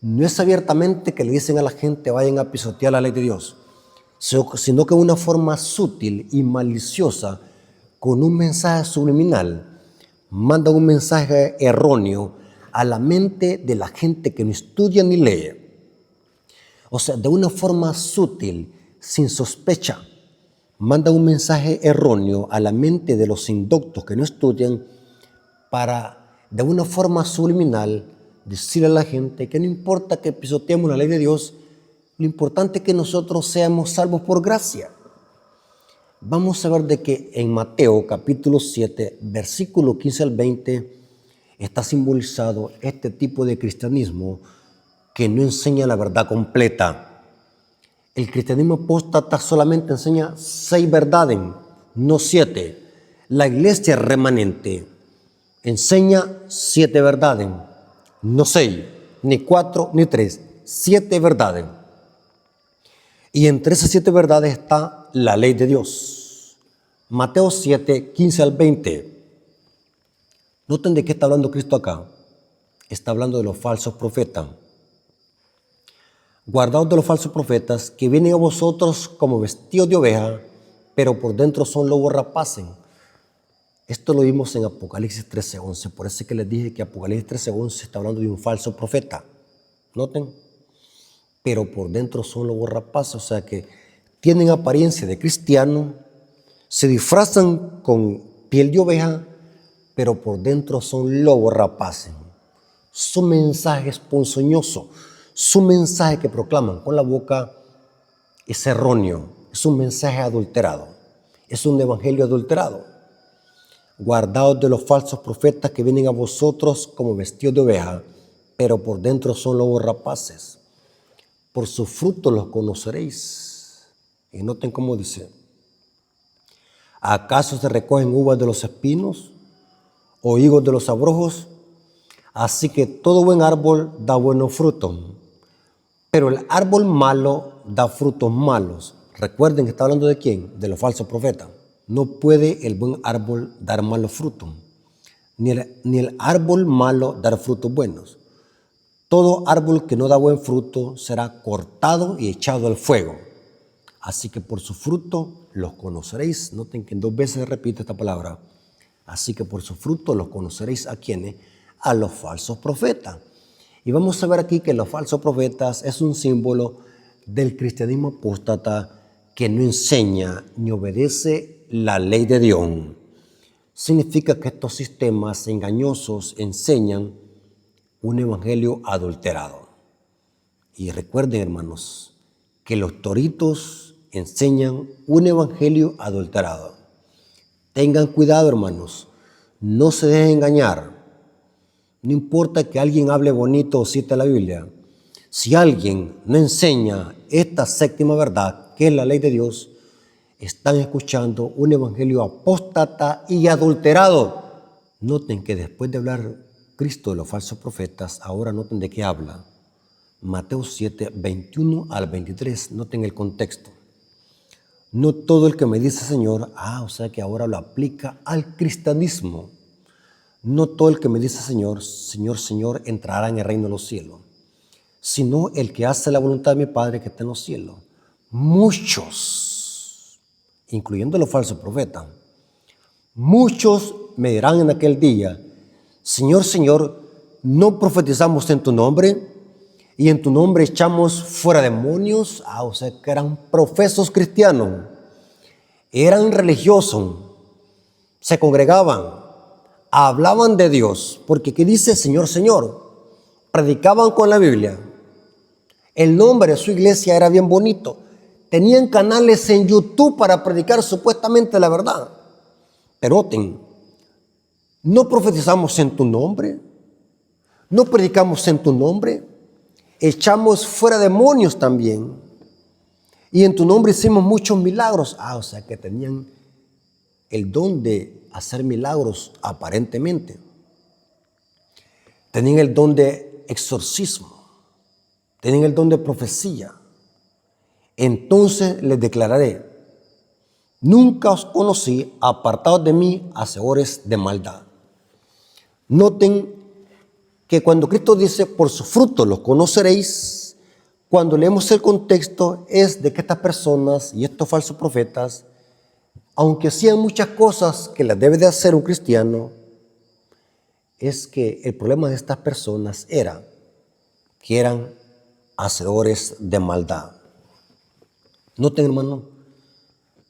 no es abiertamente que le dicen a la gente vayan a pisotear la ley de Dios, sino que de una forma sutil y maliciosa, con un mensaje subliminal, mandan un mensaje erróneo a la mente de la gente que no estudia ni lee. O sea, de una forma sutil, sin sospecha, mandan un mensaje erróneo a la mente de los indoctos que no estudian para, de una forma subliminal, decirle a la gente que no importa que pisoteemos la ley de Dios, lo importante es que nosotros seamos salvos por gracia. Vamos a ver de que en Mateo capítulo 7, versículo 15 al 20, está simbolizado este tipo de cristianismo que no enseña la verdad completa. El cristianismo apóstata solamente enseña 6 verdades, no 7. La iglesia remanente enseña 7 verdades, no 6, ni 4, ni 3, 7 verdades. Y entre esas 7 verdades está la ley de Dios. Mateo 7, 15 al 20. Noten de qué está hablando Cristo acá. Está hablando de los falsos profetas. Guardaos de los falsos profetas que vienen a vosotros como vestidos de oveja, pero por dentro son lobos rapaces. Esto lo vimos en Apocalipsis 13:11. Por eso es que les dije que Apocalipsis 13:11 está hablando de un falso profeta. Noten. Pero por dentro son lobos rapaces, o sea que tienen apariencia de cristiano, se disfrazan con piel de oveja, pero por dentro son lobos rapaces. Su mensaje es ponzoñoso, su mensaje que proclaman con la boca es erróneo, es un mensaje adulterado, es un evangelio adulterado. Guardaos de los falsos profetas que vienen a vosotros como vestidos de oveja, pero por dentro son lobos rapaces. Por sus frutos los conoceréis. Y noten cómo dice: ¿acaso se recogen uvas de los espinos o higos de los abrojos? Así que todo buen árbol da buenos frutos, pero el árbol malo da frutos malos. Recuerden que está hablando de quién, de los falsos profetas. No puede el buen árbol dar malos frutos, ni el árbol malo dar frutos buenos. Todo árbol que no da buen fruto será cortado y echado al fuego. Así que por su fruto los conoceréis. Noten que 2 veces repite esta palabra. Así que por su fruto los conoceréis. ¿A quiénes? A los falsos profetas. Y vamos a ver aquí que los falsos profetas es un símbolo del cristianismo apóstata que no enseña ni obedece la ley de Dios. Significa que estos sistemas engañosos enseñan un evangelio adulterado. Y recuerden, hermanos, que los toritos enseñan un evangelio adulterado. Tengan cuidado, hermanos, no se dejen engañar. No importa que alguien hable bonito o cite la Biblia. Si alguien no enseña esta séptima verdad, que es la ley de Dios, están escuchando un evangelio apóstata y adulterado. Noten que después de hablar Cristo de los falsos profetas, ahora noten de qué habla. Mateo 7, 21 al 23, noten el contexto. No todo el que me dice Señor, o sea que ahora lo aplica al cristianismo. No todo el que me dice Señor, Señor, Señor, entrará en el reino de los cielos, sino el que hace la voluntad de mi Padre que está en los cielos. Muchos, incluyendo los falsos profetas, muchos me dirán en aquel día: Señor, Señor, ¿no profetizamos en tu nombre? Y en tu nombre echamos fuera demonios. O sea que eran profesos cristianos, eran religiosos, se congregaban, hablaban de Dios, porque ¿qué dice Señor, Señor? Predicaban con la Biblia. El nombre de su iglesia era bien bonito. Tenían canales en YouTube para predicar supuestamente la verdad. Pero noten, no profetizamos en tu nombre, no predicamos en tu nombre, echamos fuera demonios también, y en tu nombre hicimos muchos milagros. O sea que tenían el don de hacer milagros aparentemente. Tenían el don de exorcismo, tenían el don de profecía. Entonces les declararé: nunca os conocí, apartados de mí, hacedores de maldad. Noten que cuando Cristo dice por su fruto los conoceréis, cuando leemos el contexto es de que estas personas y estos falsos profetas, aunque hacían muchas cosas que las debe de hacer un cristiano, es que el problema de estas personas era que eran hacedores de maldad. Noten, hermano.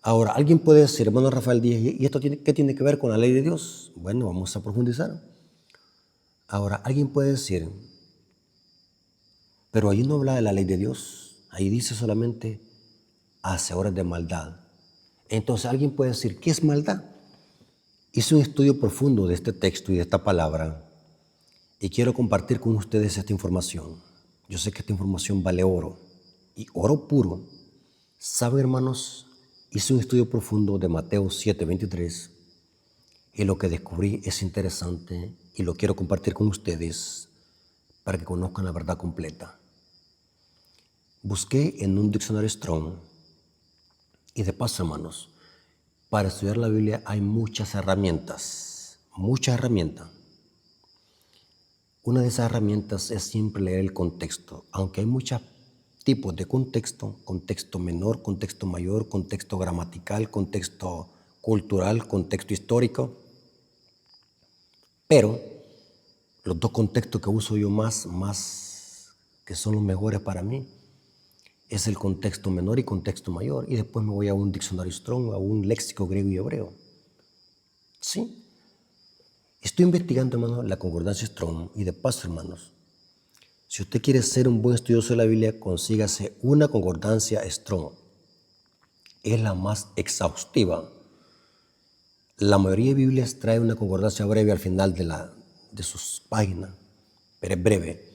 Ahora, alguien puede decir, hermano Rafael Díaz, ¿y esto qué tiene que ver con la ley de Dios? Bueno, vamos a profundizar. Ahora, alguien puede decir, pero ahí no habla de la ley de Dios, ahí dice solamente hacedores de maldad. Entonces alguien puede decir, ¿qué es maldad? Hice un estudio profundo de este texto y de esta palabra y quiero compartir con ustedes esta información. Yo sé que esta información vale oro y oro puro. ¿Saben, hermanos? Hice un estudio profundo de Mateo 7:23 y lo que descubrí es interesante y lo quiero compartir con ustedes para que conozcan la verdad completa. Busqué en un diccionario Strong y de paso, hermanos, para estudiar la Biblia hay muchas herramientas, muchas herramientas. Una de esas herramientas es siempre leer el contexto, aunque hay muchas tipos de contexto: contexto menor, contexto mayor, contexto gramatical, contexto cultural, contexto histórico. Pero los dos contextos que uso yo más que son los mejores para mí, es el contexto menor y contexto mayor. Y después me voy a un diccionario Strong, a un léxico griego y hebreo. ¿Sí? Estoy investigando, hermanos, la concordancia Strong. Y de paso, hermanos, si usted quiere ser un buen estudioso de la Biblia, consígase una concordancia Strong. Es la más exhaustiva. La mayoría de Biblias trae una concordancia breve al final de sus páginas, pero es breve.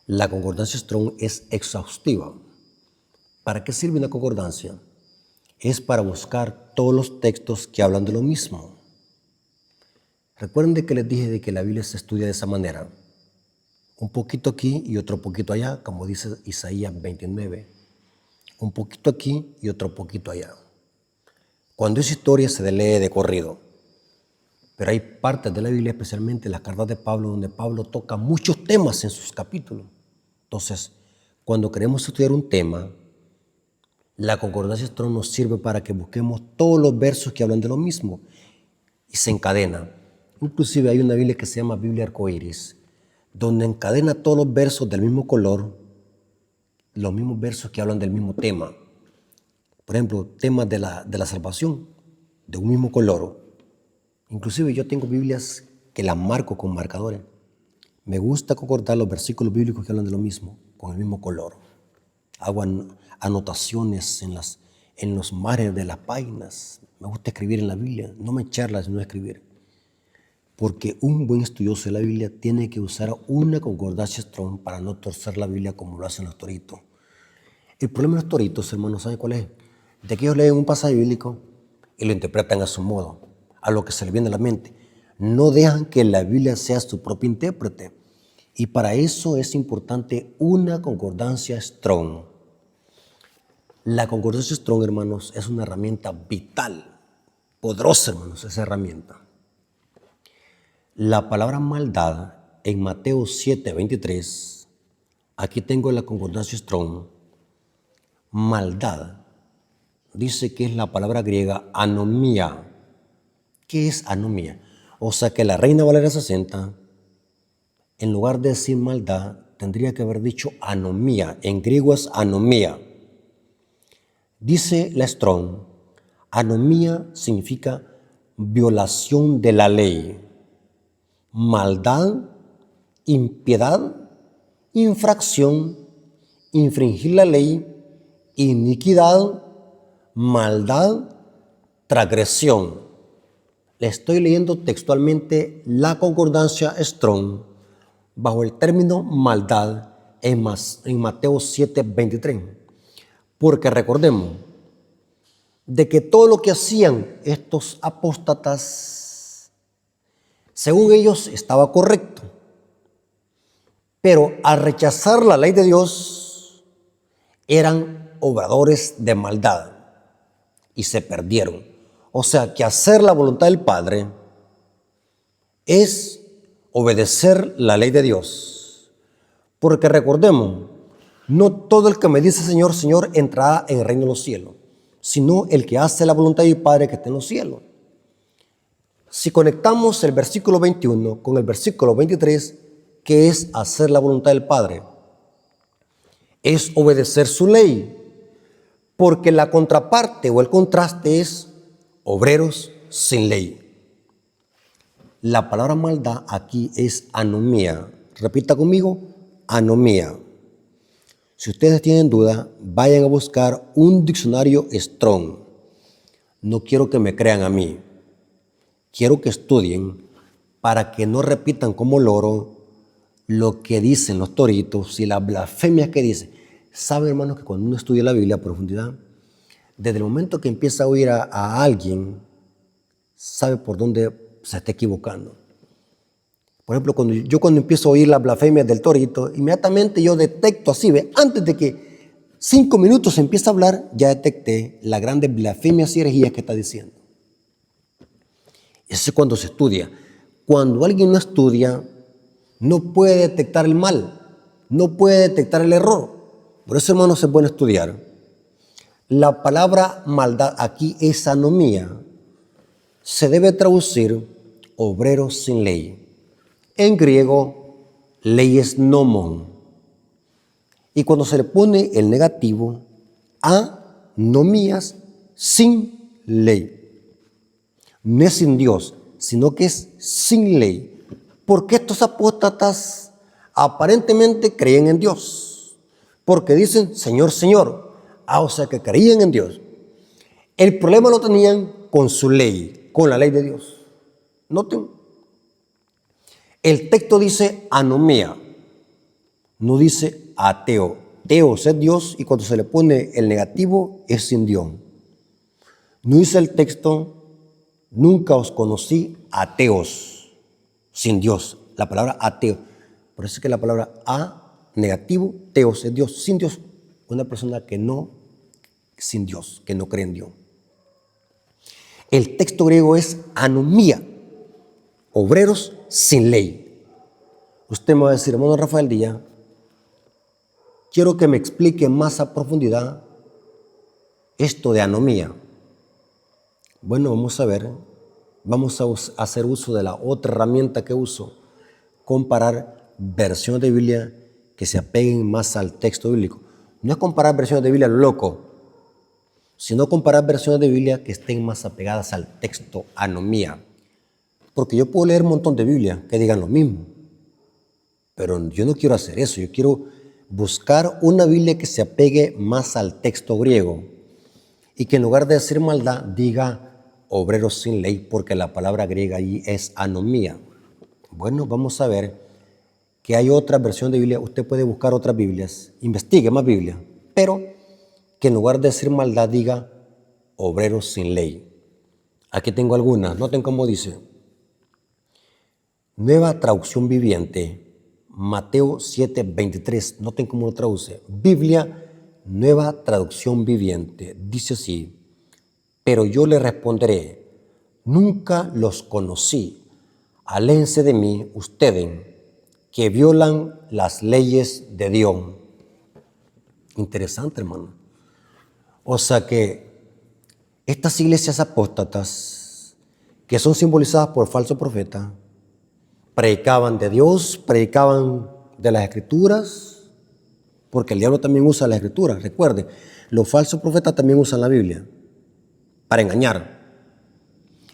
La concordancia Strong es exhaustiva. ¿Para qué sirve una concordancia? Es para buscar todos los textos que hablan de lo mismo. Recuerden de que les dije de que la Biblia se estudia de esa manera. Un poquito aquí y otro poquito allá, como dice Isaías 29. Un poquito aquí y otro poquito allá. Cuando es historia se lee de corrido. Pero hay partes de la Biblia, especialmente las cartas de Pablo, donde Pablo toca muchos temas en sus capítulos. Entonces, cuando queremos estudiar un tema, la concordancia Strong nos sirve para que busquemos todos los versos que hablan de lo mismo y se encadena. Inclusive hay una Biblia que se llama Biblia Arcoíris, donde encadena todos los versos del mismo color, los mismos versos que hablan del mismo tema. Por ejemplo, temas de la salvación, de un mismo color. Inclusive yo tengo Biblias que las marco con marcadores. Me gusta concordar los versículos bíblicos que hablan de lo mismo, con el mismo color. Hago anotaciones en los márgenes de las páginas. Me gusta escribir en la Biblia, no me echarla, sino escribir. Porque un buen estudioso de la Biblia tiene que usar una concordancia Strong para no torcer la Biblia como lo hacen los toritos. El problema de los toritos, hermanos, ¿saben cuál es? De que ellos leen un pasaje bíblico y lo interpretan a su modo, a lo que se les viene a la mente. No dejan que la Biblia sea su propio intérprete. Y para eso es importante una concordancia Strong. La concordancia Strong, hermanos, es una herramienta vital, poderosa, hermanos, esa herramienta. La palabra maldad en Mateo 7:23, aquí tengo la concordancia Strong. Maldad, dice que es la palabra griega anomía. ¿Qué es anomía? O sea que la Reina Valera 60, en lugar de decir maldad, tendría que haber dicho anomía. En griego es anomía. Dice la Strong, anomía significa violación de la ley, maldad, impiedad, infracción, infringir la ley, iniquidad, maldad, transgresión. Le estoy leyendo textualmente la concordancia Strong bajo el término maldad en Mateo 7:23. Porque recordemos de que todo lo que hacían estos apóstatas, según ellos, estaba correcto. Pero al rechazar la ley de Dios, eran obradores de maldad y se perdieron. O sea que hacer la voluntad del Padre es obedecer la ley de Dios. Porque recordemos, no todo el que me dice Señor, Señor entrará en el reino de los cielos, sino el que hace la voluntad del Padre que está en los cielos. Si conectamos el versículo 21 con el versículo 23, ¿qué es hacer la voluntad del Padre? Es obedecer su ley, porque la contraparte o el contraste es obreros sin ley. La palabra maldad aquí es anomía. Repita conmigo, anomía. Si ustedes tienen duda, vayan a buscar un diccionario Strong. No quiero que me crean a mí. Quiero que estudien para que no repitan como loro lo que dicen los toritos y las blasfemias que dicen. ¿Sabe, hermanos, que cuando uno estudia la Biblia a profundidad, desde el momento que empieza a oír a alguien, sabe por dónde se está equivocando? Por ejemplo, cuando empiezo a oír las blasfemias del torito, inmediatamente yo detecto así, ¿ve? Antes de que 5 minutos empiece a hablar, ya detecté las grandes blasfemias y herejías que está diciendo. Eso es cuando se estudia. Cuando alguien no estudia, no puede detectar el mal, no puede detectar el error. Por eso, hermanos, es bueno estudiar. La palabra maldad aquí es anomía. Se debe traducir obreros sin ley. En griego, ley es nomon. Y cuando se le pone el negativo, anomías, sin ley. No es sin Dios, sino que es sin ley. Porque estos apóstatas aparentemente creían en Dios. Porque dicen, Señor, Señor. O sea que creían en Dios. El problema lo tenían con su ley, con la ley de Dios. Noten. El texto dice anomía, no dice ateo. Teos es Dios y cuando se le pone el negativo es sin Dios. No dice el texto, nunca os conocí ateos, sin Dios. La palabra ateo. Por eso es que la palabra negativo, teos es Dios, sin Dios. Una persona que no, sin Dios, que no cree en Dios. El texto griego es anomía, obreros sin ley. Usted me va a decir, hermano Rafael Díaz, quiero que me explique más a profundidad esto de anomía. Bueno, vamos a ver, vamos a hacer uso de la otra herramienta que uso, comparar versiones de Biblia que se apeguen más al texto bíblico. No es comparar versiones de Biblia loco, sino comparar versiones de Biblia que estén más apegadas al texto anomía. Porque yo puedo leer un montón de Biblia que digan lo mismo, pero yo no quiero hacer eso. Yo quiero buscar una Biblia que se apegue más al texto griego y que en lugar de decir maldad diga obreros sin ley, porque la palabra griega ahí es anomía. Bueno, vamos a ver que hay otra versión de Biblia. Usted puede buscar otras Biblias, investigue más Biblia, pero que en lugar de decir maldad diga obreros sin ley. Aquí tengo algunas, noten cómo dice. Nueva traducción viviente, Mateo 7:23, noten cómo lo traduce. Biblia, nueva traducción viviente, dice así, pero yo le responderé, nunca los conocí, aléjense de mí ustedes que violan las leyes de Dios. Interesante, hermano. O sea que estas iglesias apóstatas, que son simbolizadas por falsos profetas, predicaban de Dios, predicaban de las Escrituras, porque el diablo también usa las Escrituras. Recuerden, los falsos profetas también usan la Biblia para engañar.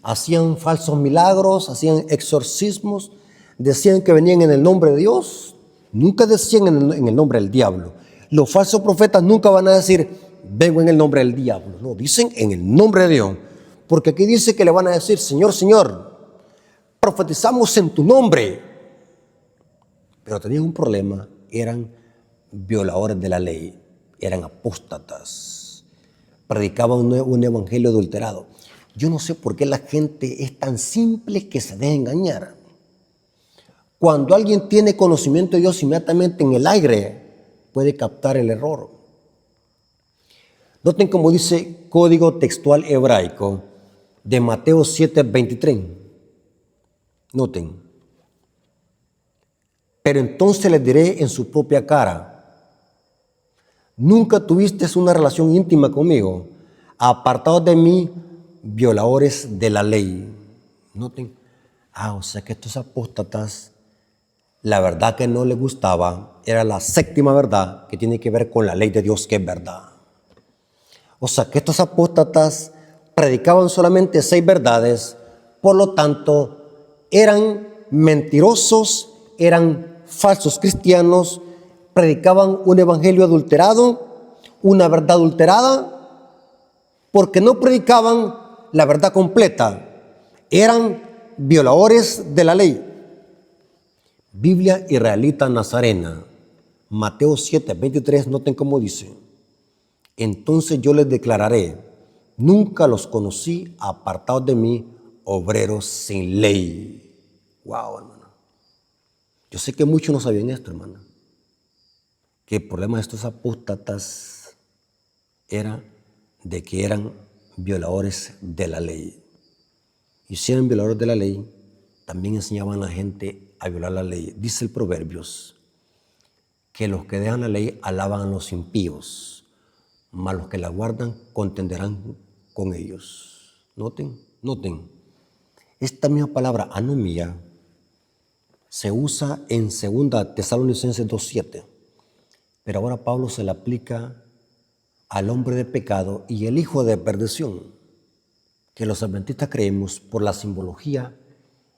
Hacían falsos milagros, hacían exorcismos, decían que venían en el nombre de Dios, nunca decían en el nombre del diablo. Los falsos profetas nunca van a decir, vengo en el nombre del diablo. No, dicen en el nombre de Dios. Porque aquí dice que le van a decir, Señor, Señor, profetizamos en tu nombre. Pero tenían un problema, eran violadores de la ley, eran apóstatas, predicaban un evangelio adulterado. Yo no sé por qué la gente es tan simple que se deja engañar. Cuando alguien tiene conocimiento de Dios, inmediatamente en el aire puede captar el error. Noten cómo dice código textual hebraico de Mateo 7:23. Noten. Pero entonces les diré en su propia cara, nunca tuviste una relación íntima conmigo, apartados de mí, violadores de la ley. Noten. O sea que estos apóstatas, la verdad que no les gustaba era la séptima verdad que tiene que ver con la ley de Dios, que es verdad. O sea que estos apóstatas predicaban solamente 6 verdades, por lo tanto eran mentirosos, eran falsos cristianos, predicaban un evangelio adulterado, una verdad adulterada, porque no predicaban la verdad completa, eran violadores de la ley. Biblia israelita nazarena, Mateo 7:23, noten cómo dice. Entonces yo les declararé, nunca los conocí, apartados de mí, obreros sin ley. Wow, hermano. Yo sé que muchos no sabían esto, hermano. Que el problema de estos apóstatas era de que eran violadores de la ley. Y si eran violadores de la ley, también enseñaban a la gente a violar la ley. Dice el Proverbios que los que dejan la ley alaban a los impíos, mas los que la guardan contenderán con ellos. Noten. Esta misma palabra anomía se usa en 2 Tesalonicenses 2:7, pero ahora Pablo se la aplica al hombre de pecado y el hijo de perdición, que los adventistas creemos por la simbología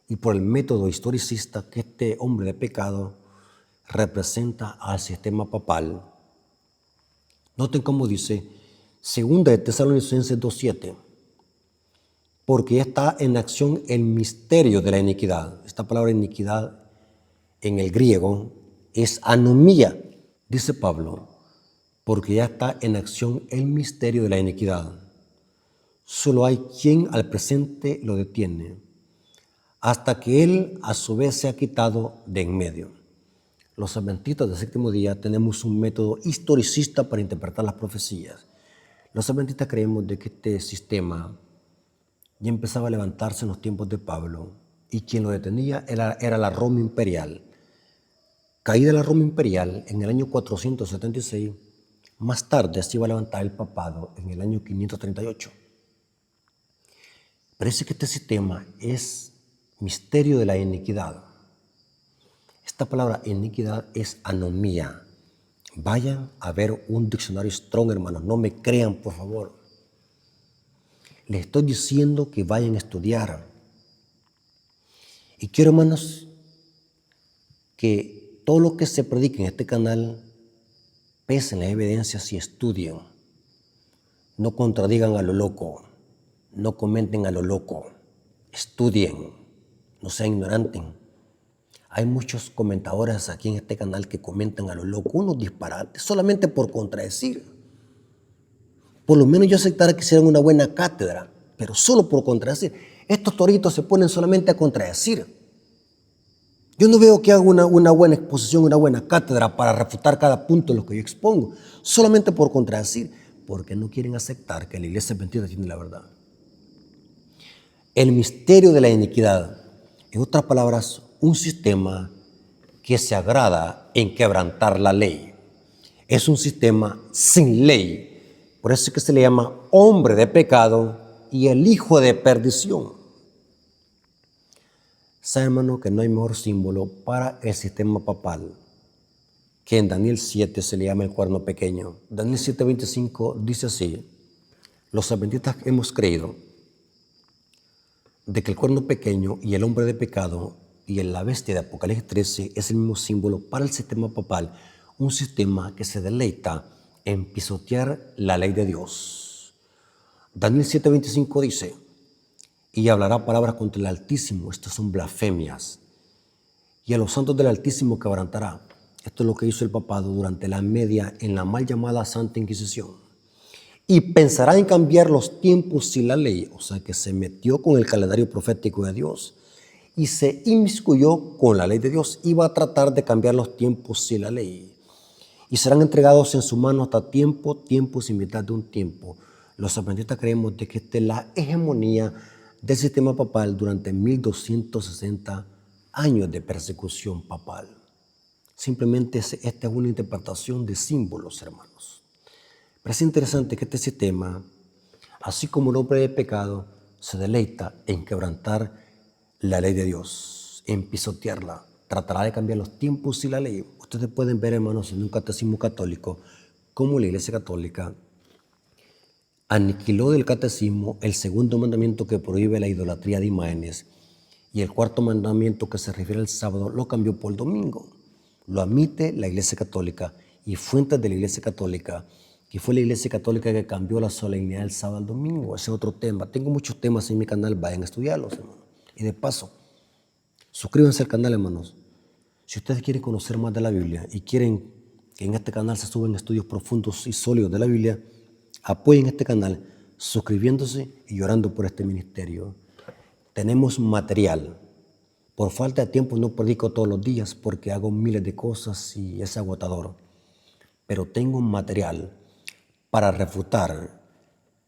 y por el método historicista que este hombre de pecado representa al sistema papal. Noten cómo dice 2 Tesalonicenses 2:7, porque ya está en acción el misterio de la iniquidad. Esta palabra iniquidad en el griego es anomía, dice Pablo, porque ya está en acción el misterio de la iniquidad. Solo hay quien al presente lo detiene, hasta que él a su vez se ha quitado de en medio. Los adventistas del séptimo día tenemos un método historicista para interpretar las profecías. Los adventistas creemos de que este sistema ya empezaba a levantarse en los tiempos de Pablo y quien lo detenía era la Roma imperial. Caída la Roma imperial en el año 476, más tarde se iba a levantar el papado en el año 538. Parece que este sistema es misterio de la iniquidad. Esta palabra iniquidad es anomía. Vayan a ver un diccionario Strong, hermanos. No me crean, por favor. Les estoy diciendo que vayan a estudiar. Y quiero, hermanos, que todo lo que se predique en este canal pesen las evidencias y estudien. No contradigan a lo loco. No comenten a lo loco. Estudien. No sean ignorantes. Hay muchos comentadores aquí en este canal que comentan a lo loco, unos disparates, solamente por contradecir. Por lo menos yo aceptara que hicieran una buena cátedra, pero solo por contradecir. Estos toritos se ponen solamente a contradecir. Yo no veo que hagan una buena exposición, una buena cátedra para refutar cada punto de lo que yo expongo, solamente por contradecir, porque no quieren aceptar que la iglesia adventista tiene la verdad. El misterio de la iniquidad, en otras palabras, un sistema que se agrada en quebrantar la ley. Es un sistema sin ley. Por eso es que se le llama hombre de pecado y el hijo de perdición. Sabe, hermano, que no hay mejor símbolo para el sistema papal que en Daniel 7 se le llama el cuerno pequeño. Daniel 7:25 dice así: los adventistas hemos creído de que el cuerno pequeño y el hombre de pecado y la bestia de Apocalipsis 13 es el mismo símbolo para el sistema papal, un sistema que se deleita en pisotear la ley de Dios. Daniel 7:25 dice: y hablará palabras contra el Altísimo, estas son blasfemias, y a los santos del Altísimo quebrantará. Esto es lo que hizo el papado durante la media en la mal llamada Santa Inquisición. Y pensará en cambiar los tiempos y la ley, o sea que se metió con el calendario profético de Dios y se inmiscuyó con la ley de Dios. Iba a tratar de cambiar los tiempos y la ley. Y serán entregados en su mano hasta tiempos y mitad de un tiempo. Los adventistas creemos de que esta es la hegemonía del sistema papal durante 1260 años de persecución papal. Simplemente esta es una interpretación de símbolos, hermanos. Pero es interesante que este sistema, así como el hombre de pecado, se deleita en quebrantar la ley de Dios, en pisotearla. Tratará de cambiar los tiempos y la ley. Ustedes pueden ver, hermanos, en un catecismo católico, cómo la Iglesia Católica aniquiló del catecismo el segundo mandamiento que prohíbe la idolatría de imágenes y el cuarto mandamiento que se refiere al sábado lo cambió por el domingo. Lo admite la Iglesia Católica y fuentes de la Iglesia Católica, que fue la Iglesia Católica que cambió la solemnidad del sábado al domingo. Ese es otro tema. Tengo muchos temas en mi canal, vayan a estudiarlos, hermanos. Y de paso, suscríbanse al canal, hermanos. Si ustedes quieren conocer más de la Biblia y quieren que en este canal se suban estudios profundos y sólidos de la Biblia, apoyen este canal suscribiéndose y orando por este ministerio. Tenemos material. Por falta de tiempo no predico todos los días porque hago miles de cosas y es agotador. Pero tengo material para refutar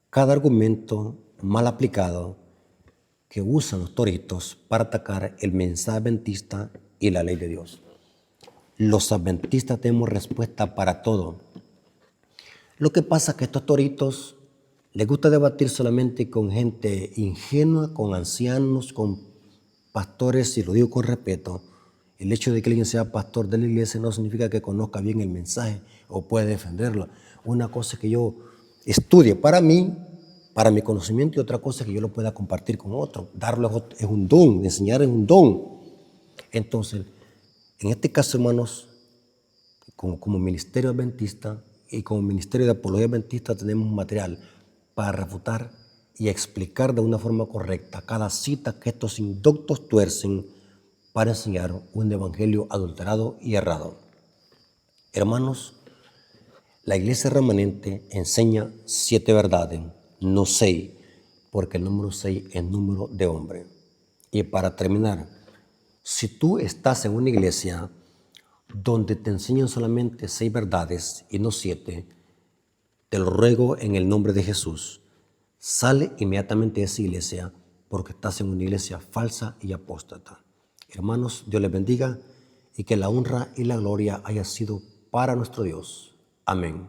cada argumento mal aplicado que usan los toritos para atacar el mensaje adventista y la ley de Dios. Los adventistas tenemos respuesta para todo. Lo que pasa es que a estos toritos les gusta debatir solamente con gente ingenua, con ancianos, con pastores, y lo digo con respeto. El hecho de que alguien sea pastor de la iglesia no significa que conozca bien el mensaje o puede defenderlo. Una cosa es que yo estudie para mí, para mi conocimiento, y otra cosa es que yo lo pueda compartir con otro. Darlo es un don, enseñar es un don. Entonces, en este caso, hermanos, como ministerio adventista y como ministerio de apología adventista tenemos material para refutar y explicar de una forma correcta cada cita que estos indoctos tuercen para enseñar un evangelio adulterado y errado. Hermanos, la iglesia remanente enseña 7 verdades, no 6, porque el número 6 es número de hombre. Y para terminar, si tú estás en una iglesia donde te enseñan solamente 6 verdades y no 7, te lo ruego en el nombre de Jesús, sale inmediatamente de esa iglesia porque estás en una iglesia falsa y apóstata. Hermanos, Dios les bendiga y que la honra y la gloria haya sido para nuestro Dios. Amén.